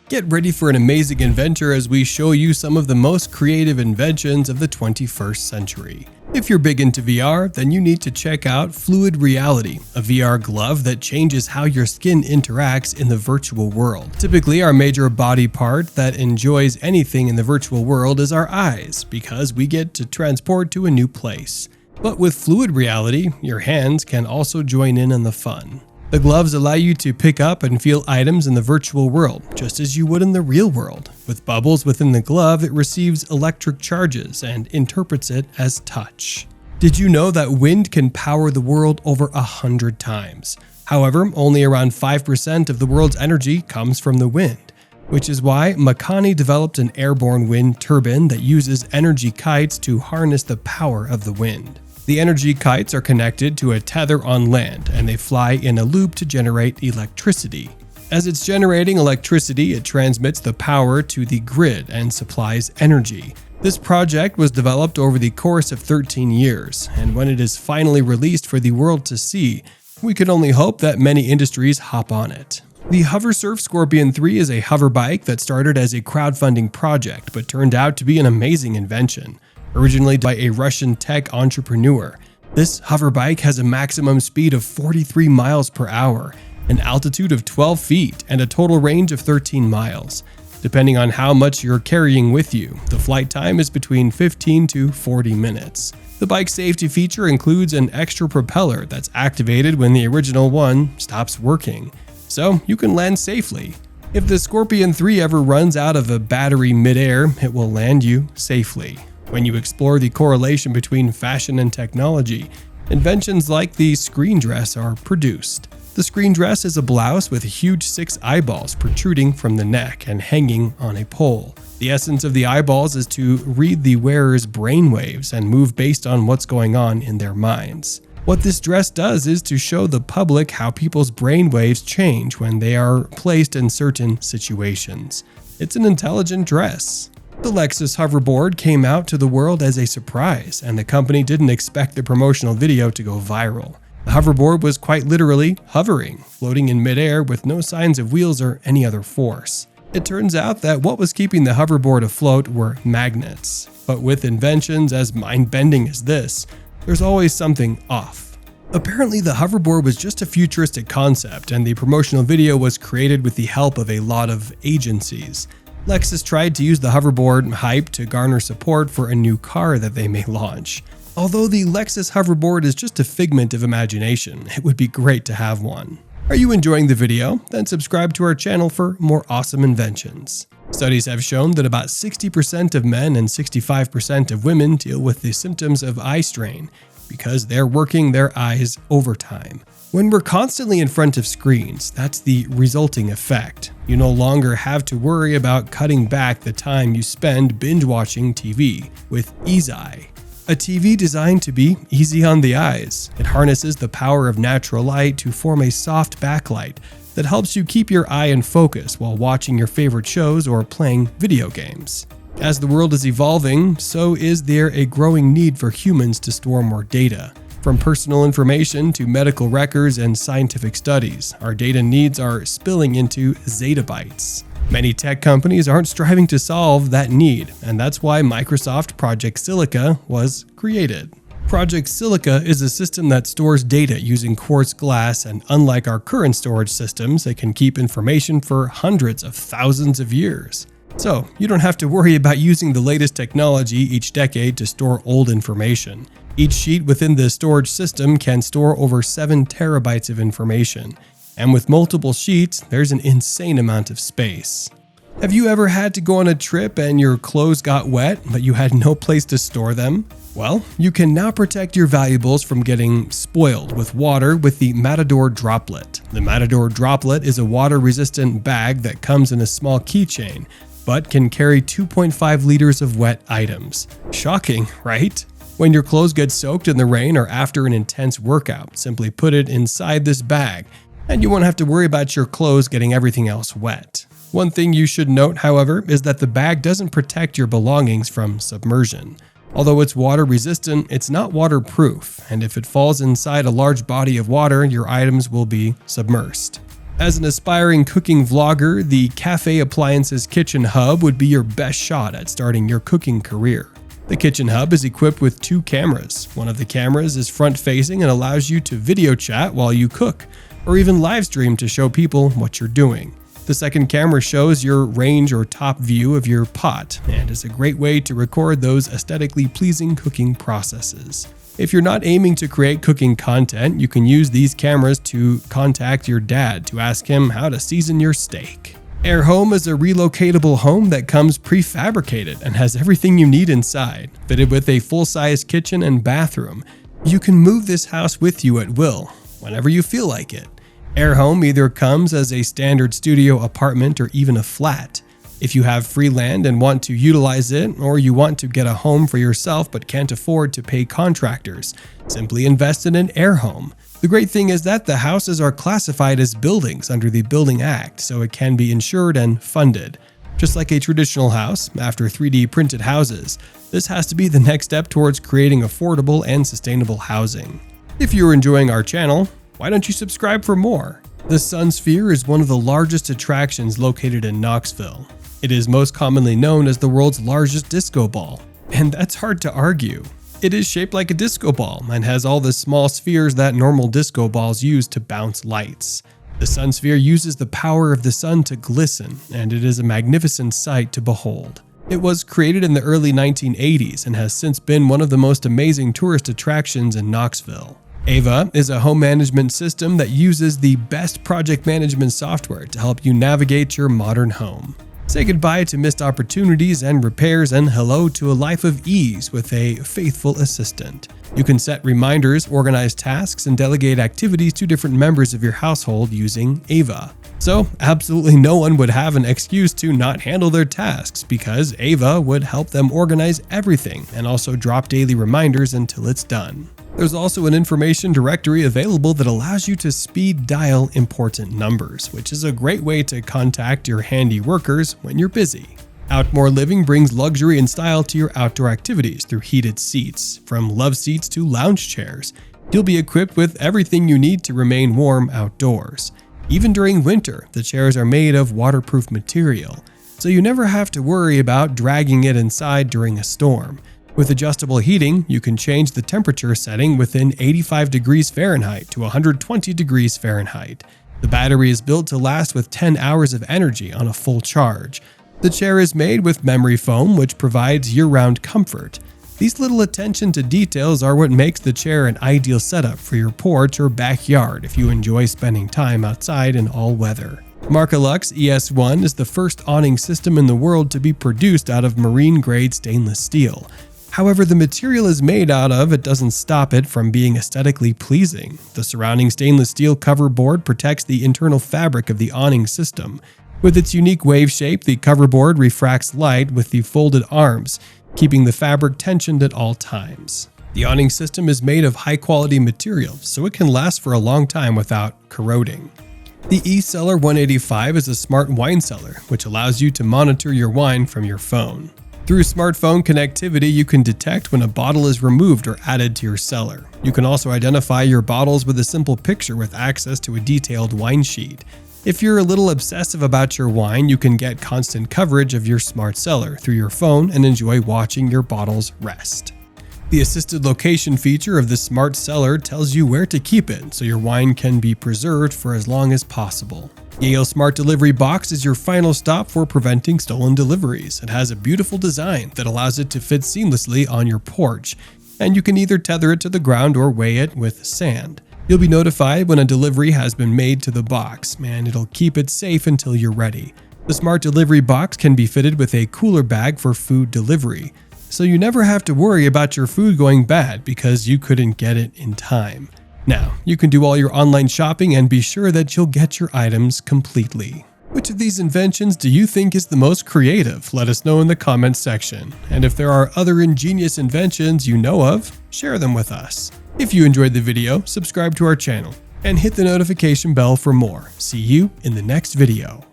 Get ready for an amazing adventure as we show you some of the most creative inventions of the 21st century. If you're big into VR, then you need to check out Fluid Reality, a VR glove that changes how your skin interacts in the virtual world. Typically, our major body part that enjoys anything in the virtual world is our eyes, because we get to transport to a new place. But with Fluid Reality, your hands can also join in on the fun. The gloves allow you to pick up and feel items in the virtual world, just as you would in the real world. With bubbles within the glove, it receives electric charges and interprets it as touch. Did you know that wind can power the world over 100 times? However, only around 5% of the world's energy comes from the wind, which is why Makani developed an airborne wind turbine that uses energy kites to harness the power of the wind. The energy kites are connected to a tether on land, and they fly in a loop to generate electricity. As it's generating electricity, it transmits the power to the grid and supplies energy. This project was developed over the course of 13 years, and when it is finally released for the world to see, we can only hope that many industries hop on it. The HoverSurf Scorpion 3 is a hover bike that started as a crowdfunding project but turned out to be an amazing invention. Originally by a Russian tech entrepreneur, this hover bike has a maximum speed of 43 miles per hour, an altitude of 12 feet, and a total range of 13 miles. Depending on how much you're carrying with you, the flight time is between 15 to 40 minutes. The bike's safety feature includes an extra propeller that's activated when the original one stops working, so you can land safely. If the Scorpion 3 ever runs out of a battery midair, it will land you safely. When you explore the correlation between fashion and technology, inventions like the screen dress are produced. The screen dress is a blouse with huge 6 eyeballs protruding from the neck and hanging on a pole. The essence of the eyeballs is to read the wearer's brainwaves and move based on what's going on in their minds. What this dress does is to show the public how people's brainwaves change when they are placed in certain situations. It's an intelligent dress. The Lexus hoverboard came out to the world as a surprise, and the company didn't expect the promotional video to go viral. The hoverboard was quite literally hovering, floating in midair with no signs of wheels or any other force. It turns out that what was keeping the hoverboard afloat were magnets. But with inventions as mind-bending as this, there's always something off. Apparently, the hoverboard was just a futuristic concept, and the promotional video was created with the help of a lot of agencies. Lexus tried to use the hoverboard hype to garner support for a new car that they may launch. Although the Lexus hoverboard is just a figment of imagination, it would be great to have one. Are you enjoying the video? Then subscribe to our channel for more awesome inventions. Studies have shown that about 60% of men and 65% of women deal with the symptoms of eye strain because they're working their eyes overtime. When we're constantly in front of screens, that's the resulting effect. You no longer have to worry about cutting back the time you spend binge-watching TV with EaseEye, a TV designed to be easy on the eyes. It harnesses the power of natural light to form a soft backlight that helps you keep your eye in focus while watching your favorite shows or playing video games. As the world is evolving, so is there a growing need for humans to store more data. From personal information to medical records and scientific studies, our data needs are spilling into zettabytes. Many tech companies aren't striving to solve that need, and that's why Microsoft Project Silica was created. Project Silica is a system that stores data using quartz glass, and unlike our current storage systems, it can keep information for hundreds of thousands of years. So, you don't have to worry about using the latest technology each decade to store old information. Each sheet within the storage system can store over 7 terabytes of information, and with multiple sheets, there's an insane amount of space. Have you ever had to go on a trip and your clothes got wet, but you had no place to store them? Well, you can now protect your valuables from getting spoiled with water with the Matador Droplet. The Matador Droplet is a water-resistant bag that comes in a small keychain, but can carry 2.5 liters of wet items. Shocking, right? When your clothes get soaked in the rain or after an intense workout, simply put it inside this bag, and you won't have to worry about your clothes getting everything else wet. One thing you should note, however, is that the bag doesn't protect your belongings from submersion. Although it's water resistant, it's not waterproof, and if it falls inside a large body of water, your items will be submersed. As an aspiring cooking vlogger, the Cafe Appliances Kitchen Hub would be your best shot at starting your cooking career. The Kitchen Hub is equipped with 2 cameras. One of the cameras is front-facing and allows you to video chat while you cook, or even live stream to show people what you're doing. The second camera shows your range or top view of your pot and is a great way to record those aesthetically pleasing cooking processes. If you're not aiming to create cooking content, you can use these cameras to contact your dad to ask him how to season your steak. Air Home is a relocatable home that comes prefabricated and has everything you need inside. Fitted with a full-size kitchen and bathroom, you can move this house with you at will, whenever you feel like it. Air Home either comes as a standard studio apartment or even a flat. If you have free land and want to utilize it, or you want to get a home for yourself but can't afford to pay contractors, simply invest in an Air Home. The great thing is that the houses are classified as buildings under the Building Act, so it can be insured and funded. Just like a traditional house, after 3D printed houses, this has to be the next step towards creating affordable and sustainable housing. If you're enjoying our channel, why don't you subscribe for more? The Sun Sphere is one of the largest attractions located in Knoxville. It is most commonly known as the world's largest disco ball, and that's hard to argue. It is shaped like a disco ball and has all the small spheres that normal disco balls use to bounce lights. The Sun Sphere uses the power of the sun to glisten, and it is a magnificent sight to behold. It was created in the early 1980s and has since been one of the most amazing tourist attractions in Knoxville. Ava is a home management system that uses the best project management software to help you navigate your modern home. Say goodbye to missed opportunities and repairs and hello to a life of ease with a faithful assistant. You can set reminders, organize tasks, and delegate activities to different members of your household using Ava. So absolutely no one would have an excuse to not handle their tasks because Ava would help them organize everything and also drop daily reminders until it's done. There's also an information directory available that allows you to speed dial important numbers, which is a great way to contact your handy workers when you're busy. Outdoor living brings luxury and style to your outdoor activities through heated seats. From love seats to lounge chairs, you'll be equipped with everything you need to remain warm outdoors. Even during winter, the chairs are made of waterproof material, so you never have to worry about dragging it inside during a storm. With adjustable heating, you can change the temperature setting within 85 degrees Fahrenheit to 120 degrees Fahrenheit. The battery is built to last with 10 hours of energy on a full charge. The chair is made with memory foam, which provides year-round comfort. These little attention to details are what makes the chair an ideal setup for your porch or backyard if you enjoy spending time outside in all weather. Marcolux ES1 is the first awning system in the world to be produced out of marine-grade stainless steel. However, the material is made out of it doesn't stop it from being aesthetically pleasing. The surrounding stainless steel cover board protects the internal fabric of the awning system. With its unique wave shape, the cover board refracts light with the folded arms, keeping the fabric tensioned at all times. The awning system is made of high-quality material, so it can last for a long time without corroding. The eCellar 185 is a smart wine cellar, which allows you to monitor your wine from your phone. Through smartphone connectivity, you can detect when a bottle is removed or added to your cellar. You can also identify your bottles with a simple picture with access to a detailed wine sheet. If you're a little obsessive about your wine, you can get constant coverage of your smart cellar through your phone and enjoy watching your bottles rest. The assisted location feature of the smart cellar tells you where to keep it so your wine can be preserved for as long as possible. Yale Smart Delivery Box is your final stop for preventing stolen deliveries. It has a beautiful design that allows it to fit seamlessly on your porch, and you can either tether it to the ground or weigh it with sand. You'll be notified when a delivery has been made to the box, and it'll keep it safe until you're ready. The Smart Delivery Box can be fitted with a cooler bag for food delivery, so you never have to worry about your food going bad because you couldn't get it in time. Now, you can do all your online shopping and be sure that you'll get your items completely. Which of these inventions do you think is the most creative? Let us know in the comments section. And if there are other ingenious inventions you know of, share them with us. If you enjoyed the video, subscribe to our channel and hit the notification bell for more. See you in the next video.